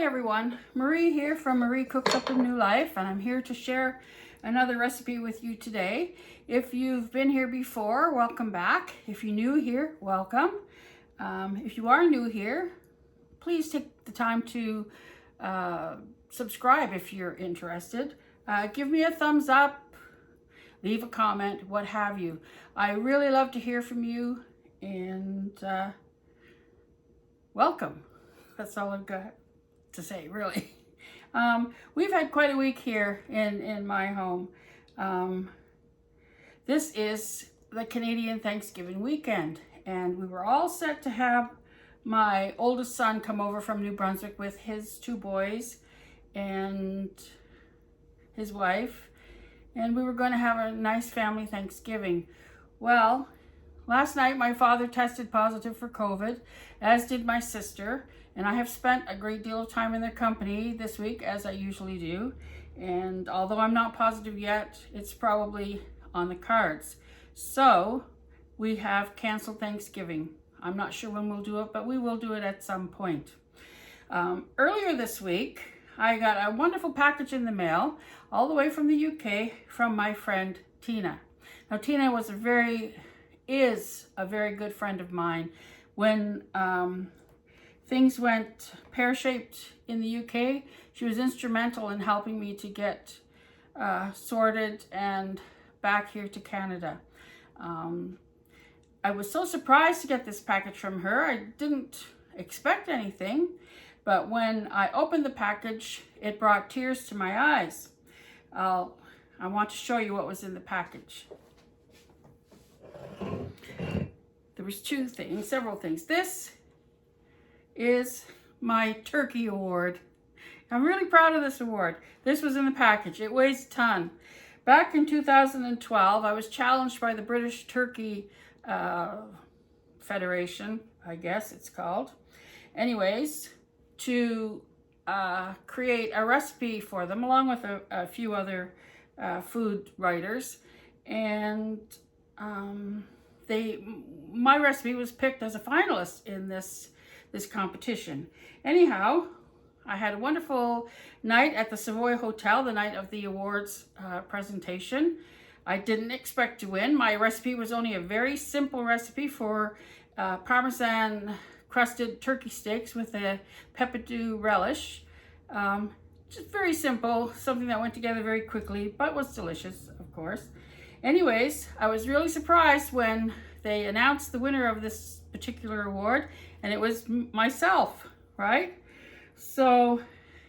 Hi everyone, Marie here from Marie Cooks Up a New Life, and I'm here to share another recipe with you today. If you've been here before, welcome back. If you're new here, welcome. If you are new here, please take the time to subscribe if you're interested. Give me a thumbs up, leave a comment, what have you. I really love to hear from you, and welcome. That's all I've got to say, really. We've had quite a week here in my home. This is the Canadian Thanksgiving weekend, and we were all set to have my oldest son come over from New Brunswick with his two boys and his wife, and we were going to have a nice family Thanksgiving. Well, last night my father tested positive for COVID, as did my sister, and I have spent a great deal of time in their company this week, as I usually do. And although I'm not positive yet, it's probably on the cards. So we have canceled Thanksgiving. I'm not sure when we'll do it, but we will do it at some point. Earlier this week, I got a wonderful package in the mail, all the way from the UK, from my friend Tina. Now, Tina is a very good friend of mine. When things went pear-shaped in the UK, she was instrumental in helping me to get sorted and back here to Canada. I was so surprised to get this package from her. I didn't expect anything, but when I opened the package, it brought tears to my eyes. I want to show you what was in the package. There was several things. This is my turkey award. I'm really proud of this award. This was in the package. It weighs a ton. Back in 2012, I was challenged by the British Turkey Federation, I guess it's called. Anyways, to create a recipe for them, along with a few other food writers. And my recipe was picked as a finalist in this competition. Anyhow, I had a wonderful night at the Savoy Hotel the night of the awards presentation. I didn't expect to win. My recipe was only a very simple recipe for Parmesan crusted turkey steaks with a peppadew relish. Just very simple, something that went together very quickly, but was delicious, of course. Anyways, I was really surprised when they announced the winner of this particular award, and it was myself, right? So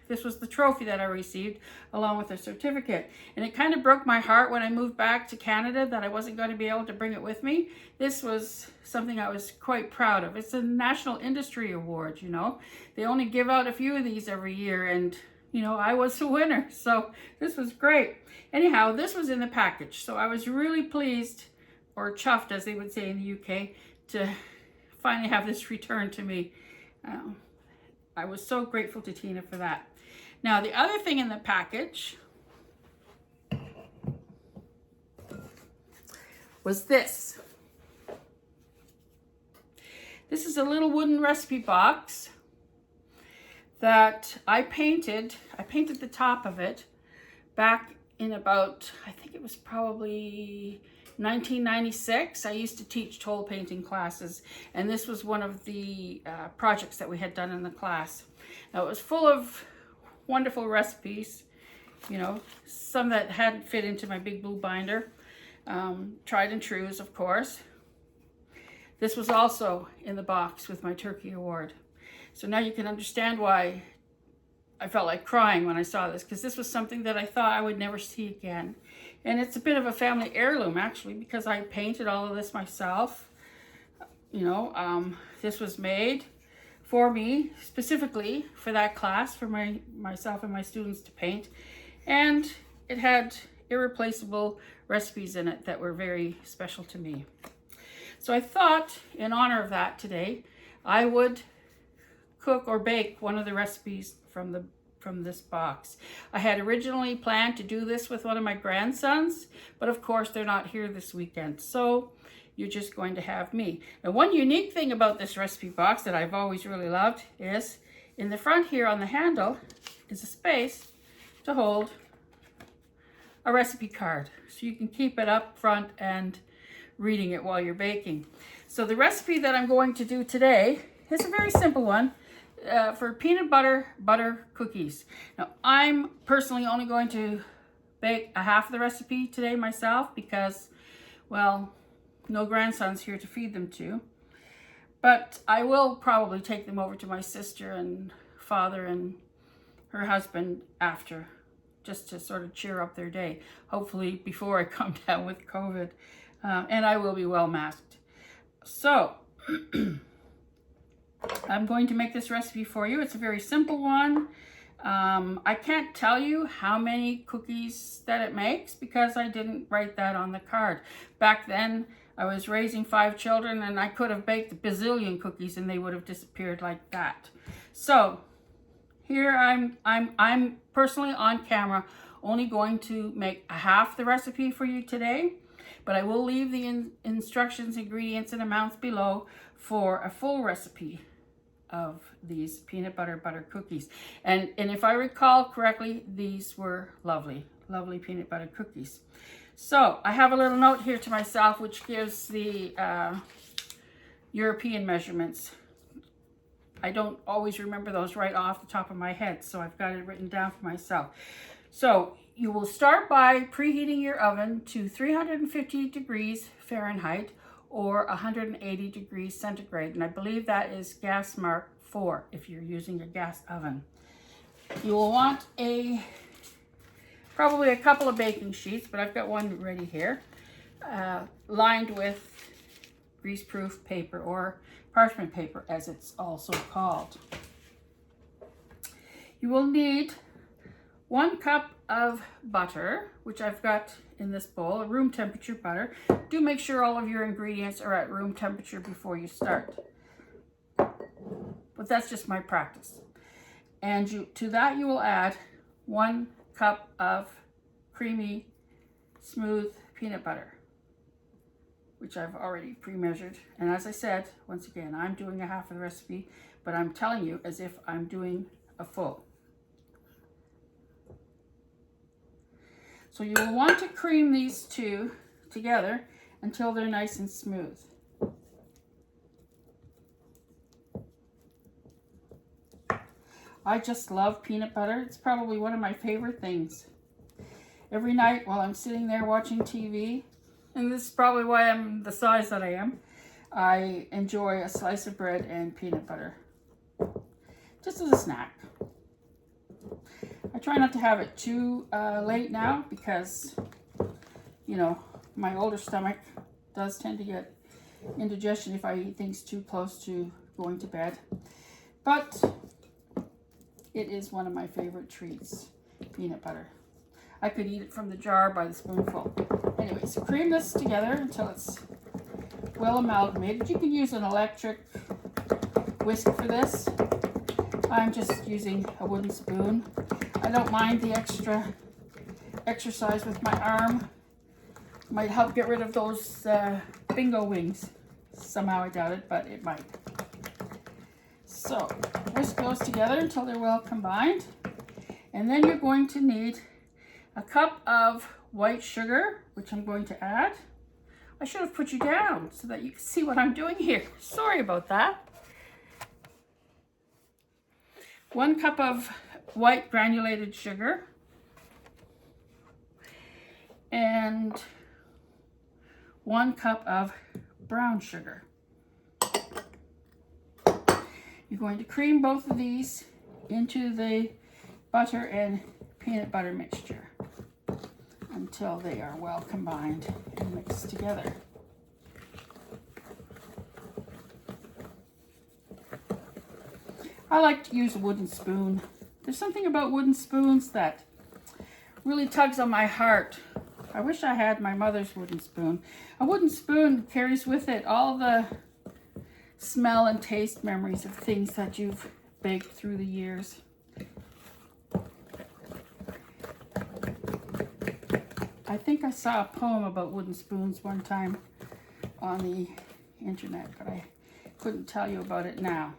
this was the trophy that I received along with a certificate. And it kind of broke my heart when I moved back to Canada that I wasn't going to be able to bring it with me. This was something I was quite proud of. It's a National Industry Award, you know. They only give out a few of these every year, and you know, I was the winner. So this was great. Anyhow, this was in the package. So I was really pleased, or chuffed as they would say in the UK, to finally have this returned to me. I was so grateful to Tina for that. Now, the other thing in the package was this. This is a little wooden recipe box that I painted the top of it back in about, I think it was probably 1996. I used to teach toll painting classes, and this was one of the projects that we had done in the class. Now, it was full of wonderful recipes, you know, some that hadn't fit into my big blue binder, tried and trues, of course. This was also in the box with my turkey award. So now you can understand why I felt like crying when I saw this, because this was something that I thought I would never see again. And it's a bit of a family heirloom, actually, because I painted all of this myself. You know, this was made for me, specifically for that class, for myself and my students to paint. And it had irreplaceable recipes in it that were very special to me. So I thought, in honor of that today, I would cook or bake one of the recipes from this box. I had originally planned to do this with one of my grandsons, but of course they're not here this weekend, so you're just going to have me. And one unique thing about this recipe box that I've always really loved is In the front here on the handle is a space to hold a recipe card, so you can keep it up front and reading it while you're baking. So the recipe that I'm going to do today is a very simple one for peanut butter cookies. Now, I'm personally only going to bake a half of the recipe today myself because, well, no grandsons here to feed them to. But I will probably take them over to my sister and father and her husband after, just to sort of cheer up their day, hopefully before I come down with COVID. And I will be well masked. So, I'm going to make this recipe for you. It's a very simple one. I can't tell you how many cookies that it makes because I didn't write that on the card. Back then, I was raising 5 children and I could have baked a bazillion cookies and they would have disappeared like that. So here I'm personally on camera only going to make a half the recipe for you today, but I will leave the instructions, ingredients, and amounts below for a full recipe of these peanut butter cookies. And if I recall correctly, these were lovely peanut butter cookies. So I have a little note here to myself which gives the European measurements. I don't always remember those right off the top of my head, so I've got it written down for myself. So you will start by preheating your oven to 350 degrees Fahrenheit or 180 degrees centigrade. And I believe that is gas mark 4 if you're using a gas oven. You will want probably a couple of baking sheets, but I've got one ready here, lined with greaseproof paper or parchment paper as it's also called. You will need 1 cup of butter, which I've got in this bowl, room temperature butter. Do make sure all of your ingredients are at room temperature before you start. But that's just my practice. And to that you will add 1 cup of creamy, smooth peanut butter, which I've already pre-measured. And as I said, once again, I'm doing a half of the recipe, but I'm telling you as if I'm doing a full. So you will want to cream these two together until they're nice and smooth. I just love peanut butter. It's probably one of my favorite things. Every night while I'm sitting there watching TV, and this is probably why I'm the size that I am, I enjoy a slice of bread and peanut butter, just as a snack. I try not to have it too late now because, you know, my older stomach does tend to get indigestion if I eat things too close to going to bed. But it is one of my favorite treats, peanut butter. I could eat it from the jar by the spoonful. Anyway, so cream this together until it's well amalgamated. You can use an electric whisk for this. I'm just using a wooden spoon. I don't mind the extra exercise with my arm. Might help get rid of those bingo wings. Somehow I doubt it, but it might. So whisk those together until they're well combined. And then you're going to need a cup of white sugar, which I'm going to add. I should have put you down so that you can see what I'm doing here. Sorry about that. 1 cup of white granulated sugar and 1 cup of brown sugar. You're going to cream both of these into the butter and peanut butter mixture until they are well combined and mixed together. I like to use a wooden spoon. There's something about wooden spoons that really tugs on my heart. I wish I had my mother's wooden spoon. A wooden spoon carries with it all the smell and taste memories of things that you've baked through the years. I think I saw a poem about wooden spoons one time on the internet, but I couldn't tell you about it now.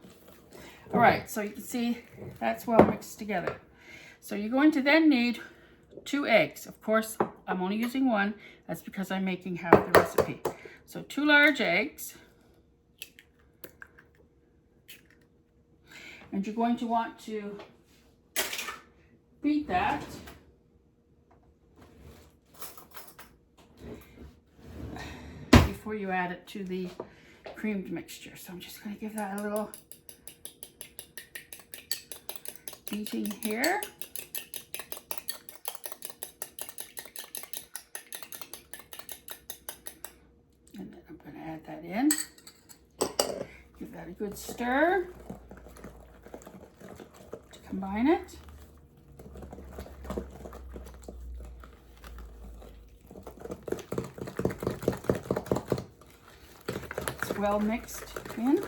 All right, so you can see that's well mixed together. So you're going to then need 2 eggs. Of course, I'm only using 1. That's because I'm making half the recipe. So 2 large eggs. And you're going to want to beat that before you add it to the creamed mixture. So I'm just going to give that a little beating here. And then I'm going to add that in. Give that a good stir to combine it. It's well mixed in.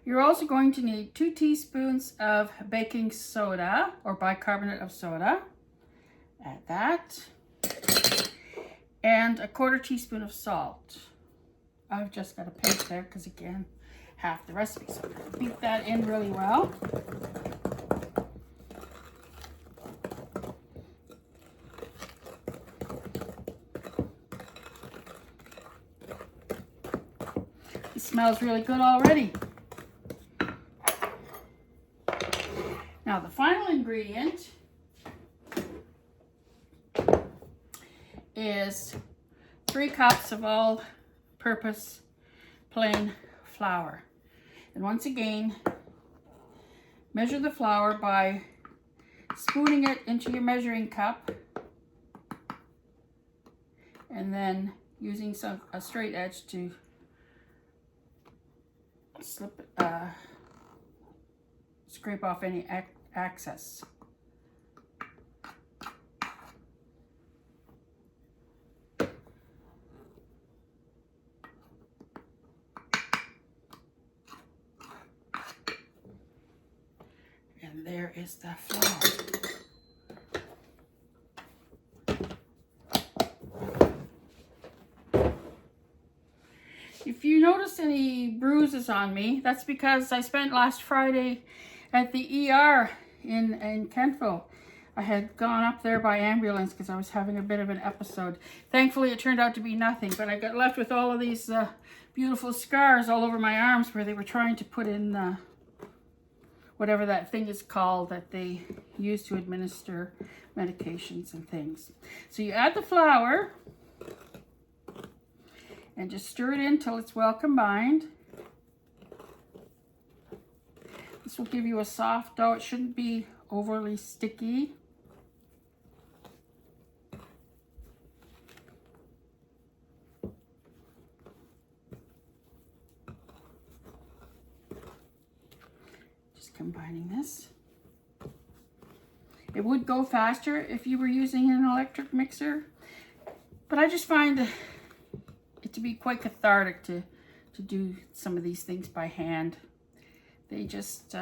You're also going to need 2 teaspoons of baking soda or bicarbonate of soda. Add that. And a 1/4 teaspoon of salt. I've just got a pinch there because, again, half the recipe. So I'm going to beat that in really well. It smells really good already. Now the final ingredient is 3 cups of all-purpose plain flour. And once again, measure the flour by spooning it into your measuring cup and then using a straight edge to scrape off any excess. And there is the flour. If you notice any bruises on me, that's because I spent last Friday at the ER in Kentville. I had gone up there by ambulance because I was having a bit of an episode. Thankfully, it turned out to be nothing, but I got left with all of these beautiful scars all over my arms where they were trying to put in whatever that thing is called that they use to administer medications and things. So you add the flour and just stir it in until it's well combined. This will give you a soft dough. It shouldn't be overly sticky. Just combining this. It would go faster if you were using an electric mixer, but I just find it to be quite cathartic to do some of these things by hand. They just,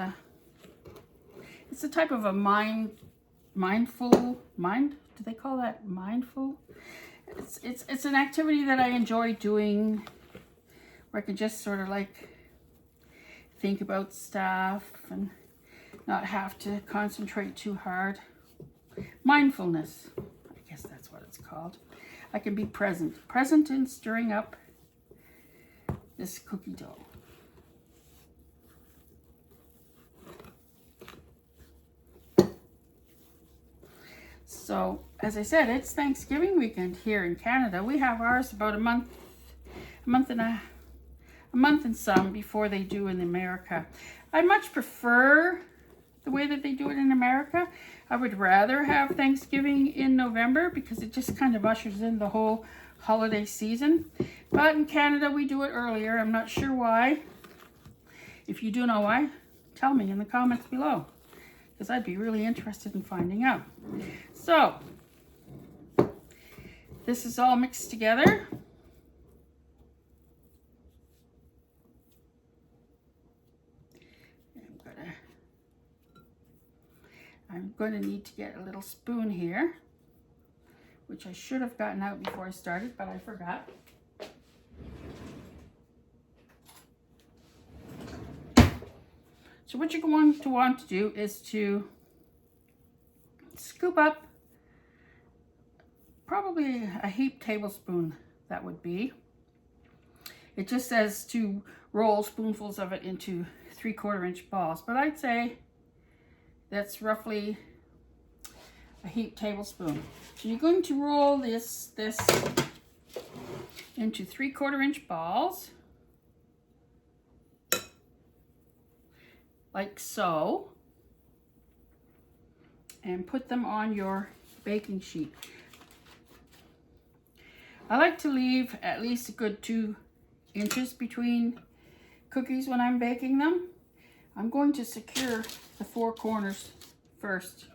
it's a type of a mindful, do they call that mindful? It's an activity that I enjoy doing where I can just sort of like think about stuff and not have to concentrate too hard. Mindfulness, I guess that's what it's called. I can be present in stirring up this cookie dough. So, as I said, it's Thanksgiving weekend here in Canada. We have ours about a month and some before they do in America. I much prefer the way that they do it in America. I would rather have Thanksgiving in November because it just kind of ushers in the whole holiday season. But in Canada, we do it earlier. I'm not sure why. If you do know why, tell me in the comments below, because I'd be really interested in finding out. So, this is all mixed together. I'm going to need to get a little spoon here. which I should have gotten out before I started, but I forgot. So what you're going to want to do is to scoop up probably a heaped tablespoon, that would be. It just says to roll spoonfuls of it into 3/4 inch balls, but I'd say that's roughly a heaped tablespoon. So you're going to roll this into 3/4 inch balls, like so, and put them on your baking sheet. I like to leave at least a good 2 inches between cookies when I'm baking them. I'm going to secure the 4 corners first,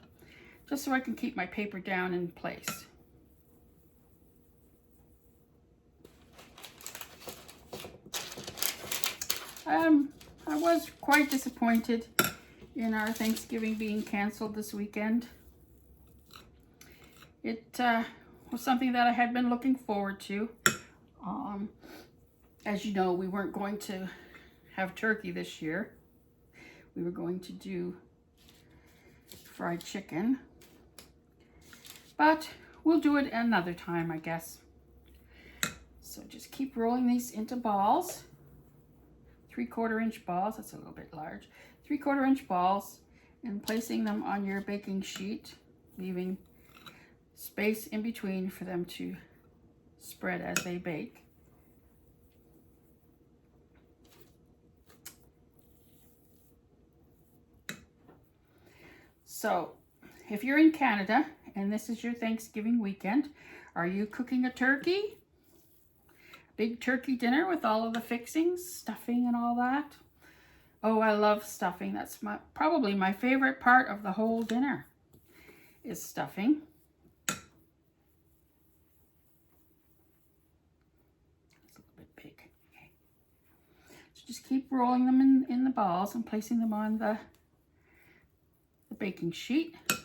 just so I can keep my paper down in place. I was quite disappointed in our Thanksgiving being canceled this weekend. It was something that I had been looking forward to. As you know, we weren't going to have turkey this year. We were going to do fried chicken, but we'll do it another time, I guess. So just keep rolling these into balls, 3/4 inch balls. That's a little bit large. 3/4 inch balls, and placing them on your baking sheet, leaving space in between for them to spread as they bake. So if you're in Canada and this is your Thanksgiving weekend, are you cooking a turkey? Big turkey dinner with all of the fixings, stuffing and all that? Oh, I love stuffing. That's probably my favorite part of the whole dinner, is stuffing. It's a little bit big. Okay. So just keep rolling them in the balls and placing them on the baking sheet. I'll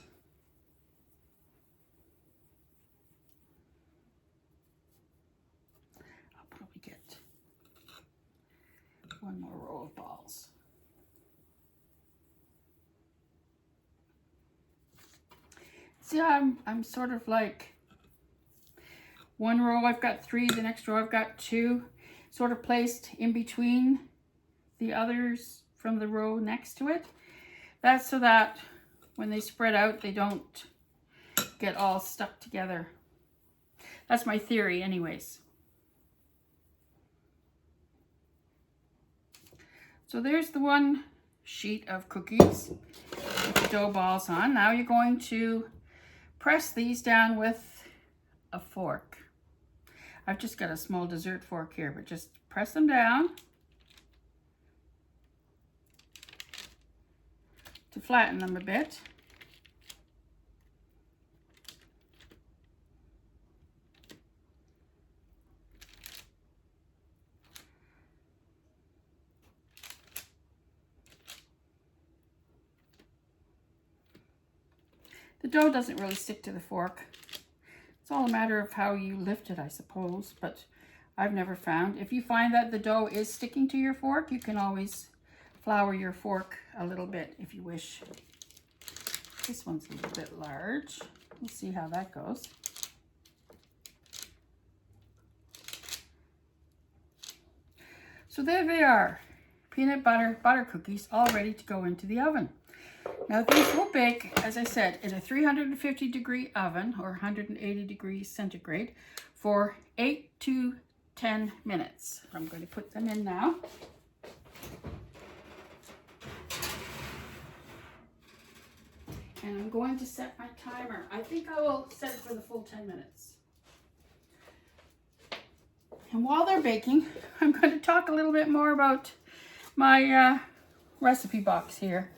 probably get one more row of balls. See, I'm sort of like, one row I've got 3, the next row I've got 2, sort of placed in between the others from the row next to it. That's so that when they spread out, they don't get all stuck together. That's my theory anyways. So there's the one sheet of cookies with the dough balls on. Now you're going to press these down with a fork. I've just got a small dessert fork here, but just press them down to flatten them a bit. The dough doesn't really stick to the fork. It's all a matter of how you lift it, I suppose, but I've never found. If you find that the dough is sticking to your fork, you can always flour your fork a little bit if you wish. This one's a little bit large. We'll see how that goes. So there they are, peanut butter cookies, all ready to go into the oven. Now these will bake, as I said, in a 350 degree oven or 180 degrees centigrade for 8 to 10 minutes. I'm going to put them in now. And I'm going to set my timer. I think I will set it for the full 10 minutes. And while they're baking, I'm going to talk a little bit more about my recipe box here.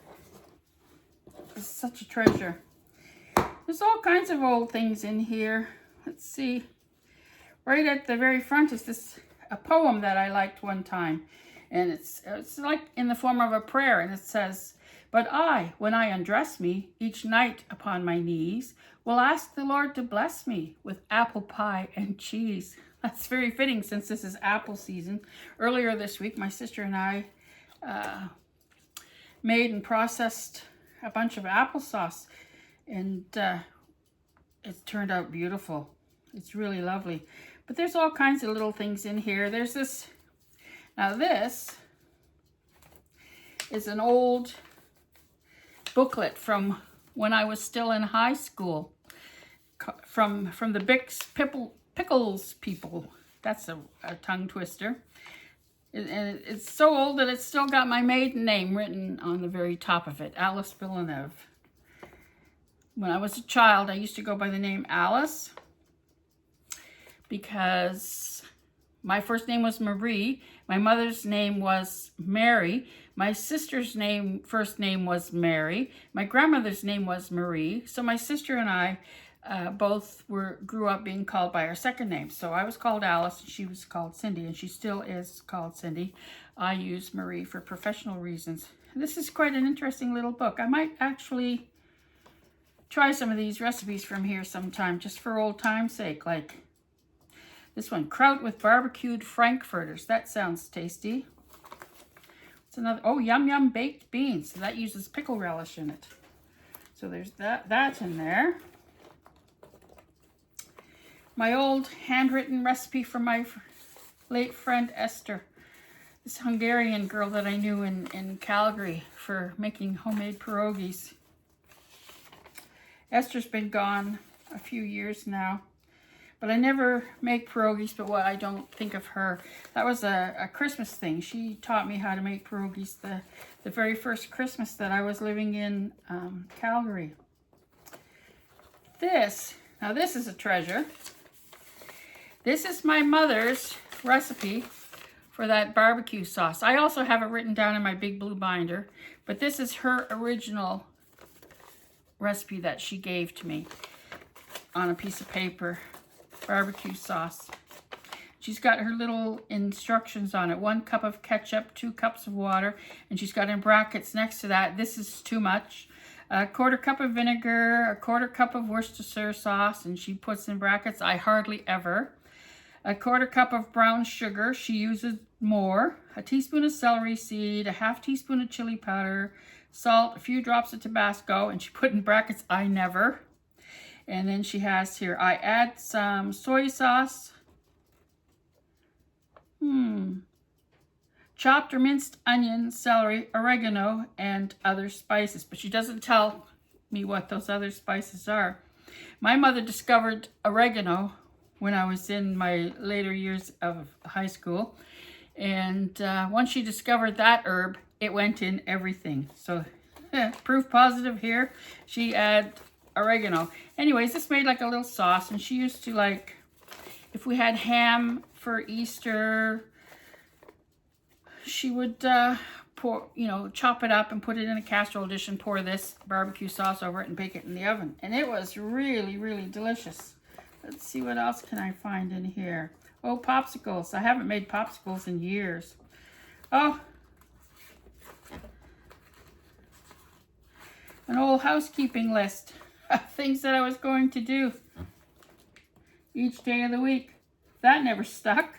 It's such a treasure. There's all kinds of old things in here. Let's see. Right at the very front is a poem that I liked one time. And it's like in the form of a prayer. And it says, "But I, when I undress me each night upon my knees, will ask the Lord to bless me with apple pie and cheese. That's very fitting since this is apple season. Earlier this week, my sister and I made and processed a bunch of applesauce, and it turned out beautiful. It's really lovely. But there's all kinds of little things in here. There's this. Now this is an old booklet from when I was still in high school, from the Pickles people. That's a tongue twister. And it's so old that it's still got my maiden name written on the very top of it, Alice Villeneuve. When I was a child, I used to go by the name Alice because my first name was Marie. My mother's name was Mary. My sister's first name was Mary. My grandmother's name was Marie. So my sister and I both grew up being called by our second name. So I was called Alice, and she was called Cindy, and she still is called Cindy. I use Marie for professional reasons. This is quite an interesting little book. I might actually try some of these recipes from here sometime, just for old time's sake. Like this one, kraut with barbecued frankfurters. That sounds tasty. It's another, oh, yum yum baked beans. So that uses pickle relish in it. So there's that in there. My old handwritten recipe from my late friend Esther, this Hungarian girl that I knew in Calgary for making homemade pierogies. Esther's been gone a few years now, but I never make pierogies but what I don't think of her. That was a Christmas thing. She taught me how to make pierogies the very first Christmas that I was living in Calgary. Now this is a treasure. This is my mother's recipe for that barbecue sauce. I also have it written down in my big blue binder, but this is her original recipe that she gave to me on a piece of paper. Barbecue sauce. She's got her little instructions on it. 1 cup of ketchup, 2 cups of water, and she's got in brackets next to that, this is too much. 1/4 cup of vinegar, 1/4 cup of Worcestershire sauce, and she puts in brackets, I hardly ever. 1/4 cup of brown sugar, she uses more. A teaspoon of celery seed, a 1/2 teaspoon of chili powder, salt, a few drops of Tabasco, and she put in brackets, I never. And then she has here, I add some soy sauce, chopped or minced onion, celery, oregano, and other spices. But she doesn't tell me what those other spices are. My mother discovered oregano when I was in my later years of high school. And once she discovered that herb, it went in everything. So proof positive here, she added oregano. Anyways, this made like a little sauce, and she used to, like, if we had ham for Easter, she would chop it up and put it in a casserole dish and pour this barbecue sauce over it and bake it in the oven. And it was really, really delicious. Let's see, what else can I find in here? Oh, popsicles. I haven't made popsicles in years. Oh, an old housekeeping list of things that I was going to do each day of the week. That never stuck.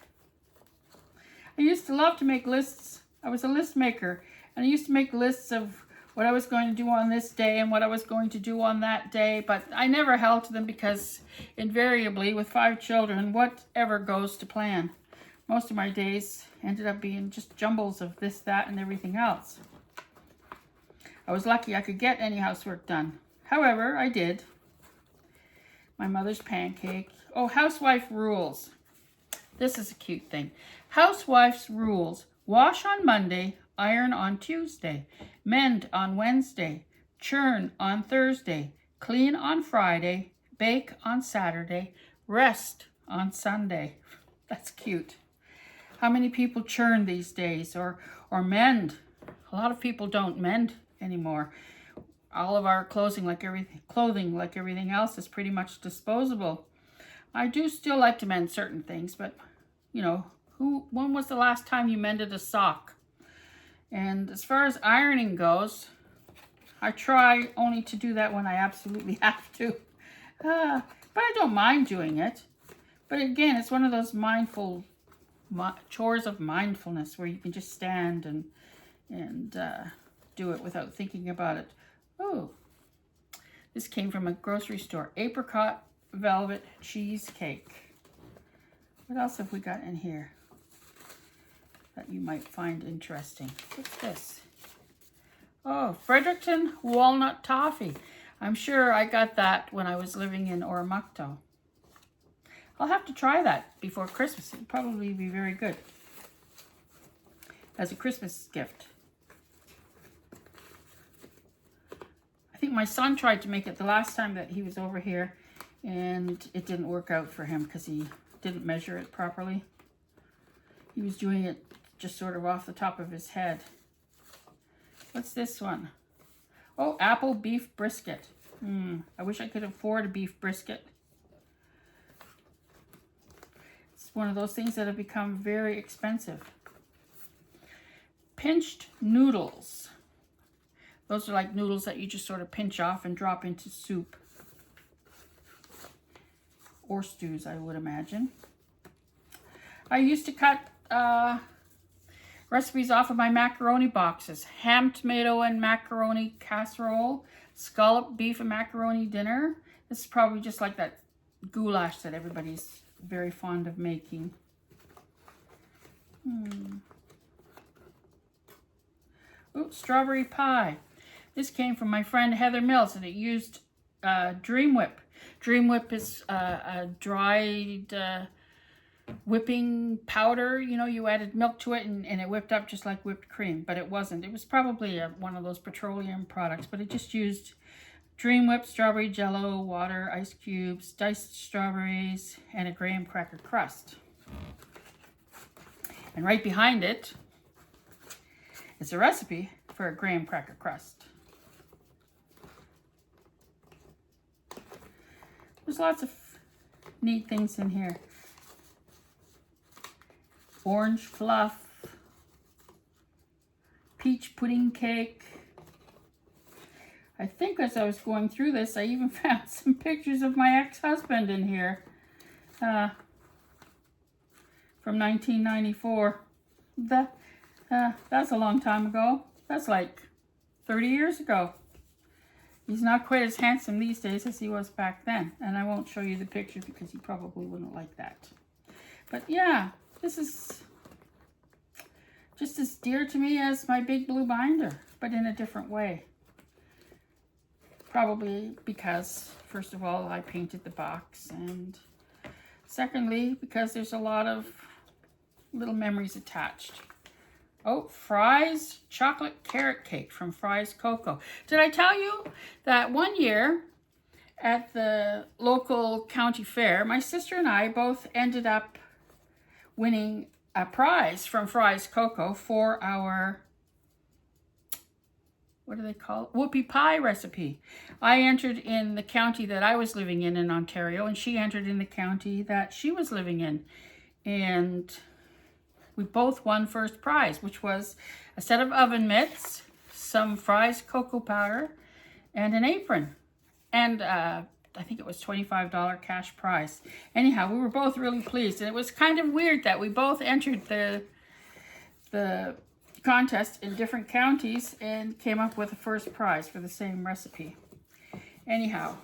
I used to love to make lists. I was a list maker, and I used to make lists of what I was going to do on this day and what I was going to do on that day, but I never held to them because invariably with 5 children, whatever goes to plan. Most of my days ended up being just jumbles of this, that, and everything else. I was lucky I could get any housework done. However, I did. My mother's pancake. Oh, housewife rules. This is a cute thing. Housewife's rules. Wash on Monday, iron on Tuesday, mend on Wednesday, churn on Thursday, clean on Friday, bake on Saturday, rest on Sunday. That's cute. How many people churn these days or mend? A lot of people don't mend anymore. All of our clothing, like everything else, is pretty much disposable. I do still like to mend certain things, but when was the last time you mended a sock? And as far as ironing goes, I try only to do that when I absolutely have to. But I don't mind doing it. But again, it's one of those mindful chores of mindfulness where you can just stand and do it without thinking about it. Oh, this came from a grocery store. Apricot velvet cheesecake. What else have we got in here that you might find interesting? What's this? Oh, Fredericton walnut toffee. I'm sure I got that when I was living in Oromocto. I'll have to try that before Christmas. It'll probably be very good as a Christmas gift. I think my son tried to make it the last time that he was over here, and it didn't work out for him because he didn't measure it properly. He was doing it just sort of off the top of his head. What's this one? Oh, apple beef brisket. I wish I could afford a beef brisket. It's one of those things that have become very expensive. Pinched noodles. Those are like noodles that you just sort of pinch off and drop into soup. Or stews, I would imagine. I used to cut recipes off of my macaroni boxes. Ham, tomato, and macaroni casserole. Scalloped beef and macaroni dinner. This is probably just like that goulash that everybody's very fond of making. Oh, strawberry pie. This came from my friend Heather Mills, and it used Dream Whip. Dream Whip is a dried whipping powder. You know, you added milk to it and it whipped up just like whipped cream, but it wasn't. It was probably one of those petroleum products, but it just used Dream Whip, strawberry jello, water, ice cubes, diced strawberries, and a graham cracker crust. And right behind it is a recipe for a graham cracker crust. There's lots of neat things in here. Orange fluff, peach pudding cake. I think as I was going through this, I even found some pictures of my ex-husband in here from 1994. That's a long time ago. That's like 30 years ago. He's not quite as handsome these days as he was back then. And I won't show you the picture because you probably wouldn't like that. But yeah, this is just as dear to me as my big blue binder, but in a different way. Probably because, first of all, I painted the box, and secondly, because there's a lot of little memories attached. Oh, Fry's chocolate carrot cake from Fry's Cocoa. Did I tell you that one year at the local county fair, my sister and I both ended up winning a prize from Fry's Cocoa for our, what do they call it? Whoopie pie recipe. I entered in the county that I was living in Ontario, and she entered in the county that she was living in. And we both won first prize, which was a set of oven mitts, some Fry's cocoa powder, and an apron. And I think it was $25 cash prize. Anyhow, we were both really pleased. And it was kind of weird that we both entered the contest in different counties and came up with a first prize for the same recipe. Anyhow,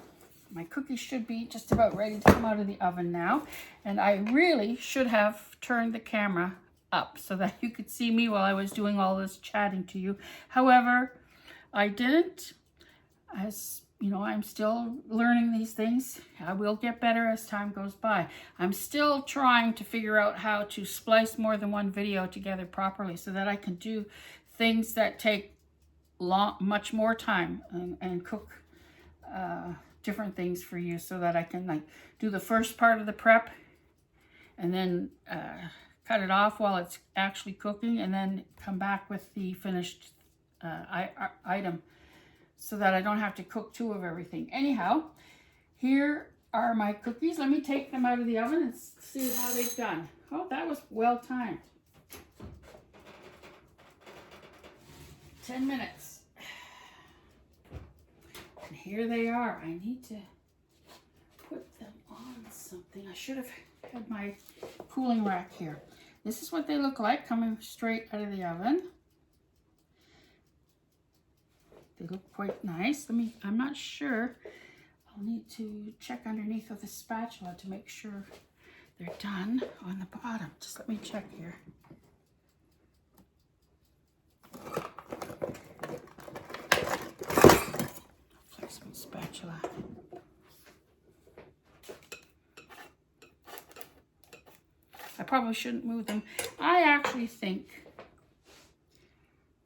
my cookies should be just about ready to come out of the oven now. And I really should have turned the camera up so that you could see me while I was doing all this chatting to you. However, I didn't. As you know, I'm still learning these things. I will get better as time goes by. I'm still trying to figure out how to splice more than one video together properly so that I can do things that take much more time and cook different things for you, so that I can like do the first part of the prep and then cut it off while it's actually cooking, and then come back with the finished item, so that I don't have to cook two of everything. Anyhow, here are my cookies. Let me take them out of the oven and see how they've done. Oh, that was well timed. 10 minutes. And here they are. I need to something. I should have had my cooling rack here. This is what they look like coming straight out of the oven. They look quite nice. I'm not sure. I'll need to check underneath with a spatula to make sure they're done on the bottom. Just let me check here. Flex my spatula. I probably shouldn't move them. I actually think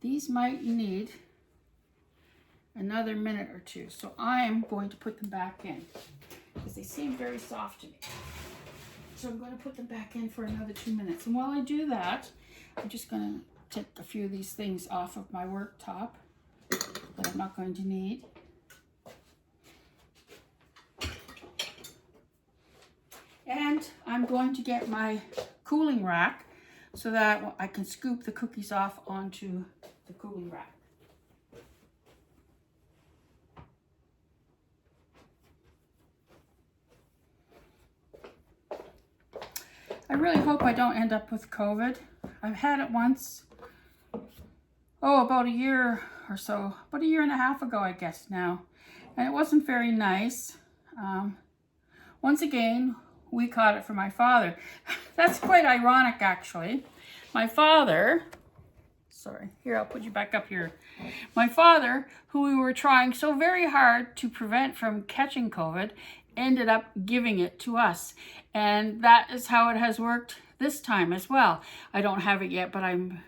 these might need another minute or two. So I am going to put them back in because they seem very soft to me. So I'm going to put them back in for another 2 minutes. And while I do that, I'm just going to take a few of these things off of my worktop that I'm not going to need. And I'm going to get my cooling rack so that I can scoop the cookies off onto the cooling rack. I really hope I don't end up with COVID. I've had it once, about a year or so, about a year and a half ago, I guess now. And it wasn't very nice. Once again, we caught it from my father. That's quite ironic, actually. My father, sorry, here, I'll put you back up here. My father, who we were trying so very hard to prevent from catching COVID, ended up giving it to us. And that is how it has worked this time as well. I don't have it yet, but I'm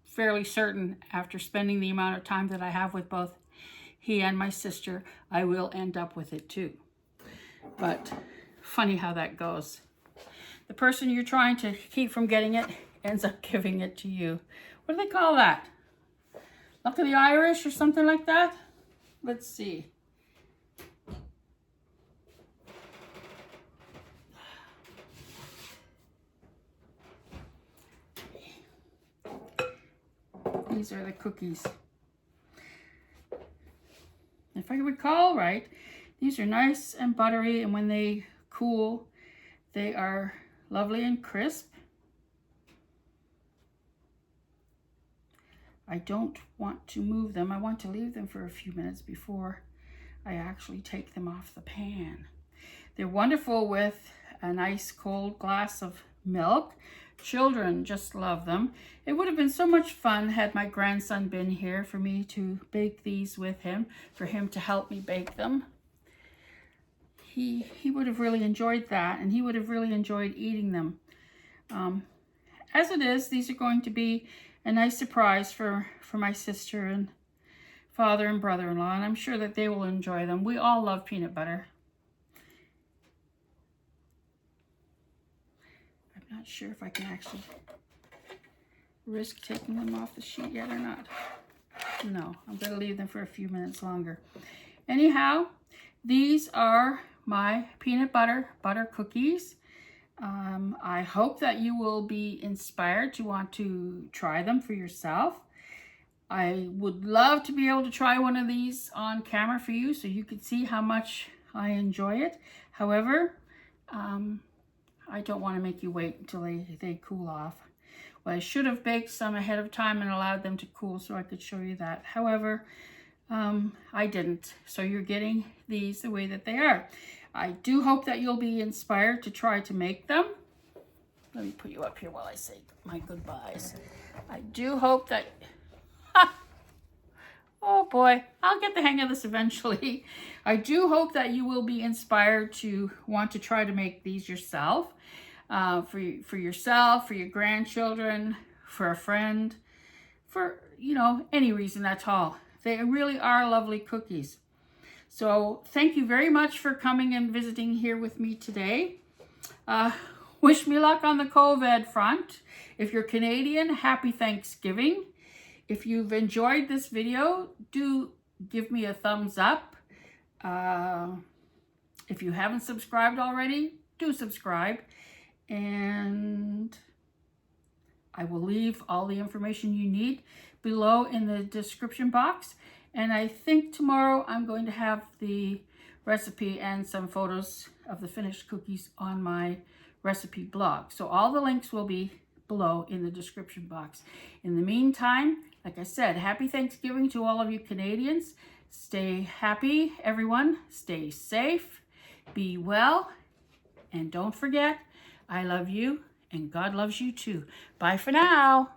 fairly certain after spending the amount of time that I have with both he and my sister, I will end up with it too. But funny how that goes. The person you're trying to keep from getting it ends up giving it to you. What do they call that? Luck of the Irish or something like that? Let's see. These are the cookies. If I recall right, these are nice and buttery, and when they cool, they are lovely and crisp. I don't want to move them. I want to leave them for a few minutes before I actually take them off the pan. They're wonderful with a nice cold glass of milk. Children just love them. It would have been so much fun had my grandson been here for me to bake these with him, for him to help me bake them. He would have really enjoyed that, and he would have really enjoyed eating them. As it is, these are going to be a nice surprise for my sister and father and brother-in-law, and I'm sure that they will enjoy them. We all love peanut butter. I'm not sure if I can actually risk taking them off the sheet yet or not. No, I'm going to leave them for a few minutes longer. Anyhow, these are my peanut butter cookies. I hope that you will be inspired to want to try them for yourself. I would love to be able to try one of these on camera for you so you could see how much I enjoy it. However, I don't want to make you wait until they cool off. Well, I should have baked some ahead of time and allowed them to cool so I could show you that. However, I didn't. So you're getting these the way that they are. I do hope that you'll be inspired to try to make them. Let me put you up here while I say my goodbyes. I do hope that... Oh boy, I'll get the hang of this eventually. I do hope that you will be inspired to want to try to make these yourself. For yourself, for your grandchildren, for a friend, for, any reason at all. They really are lovely cookies. So thank you very much for coming and visiting here with me today. Wish me luck on the COVID front. If you're Canadian, happy Thanksgiving. If you've enjoyed this video, do give me a thumbs up. If you haven't subscribed already, do subscribe. And I will leave all the information you need below in the description box. And I think tomorrow I'm going to have the recipe and some photos of the finished cookies on my recipe blog. So all the links will be below in the description box. In the meantime, like I said, happy Thanksgiving to all of you Canadians. Stay happy, everyone. Stay safe. Be well. And don't forget, I love you and God loves you too. Bye for now.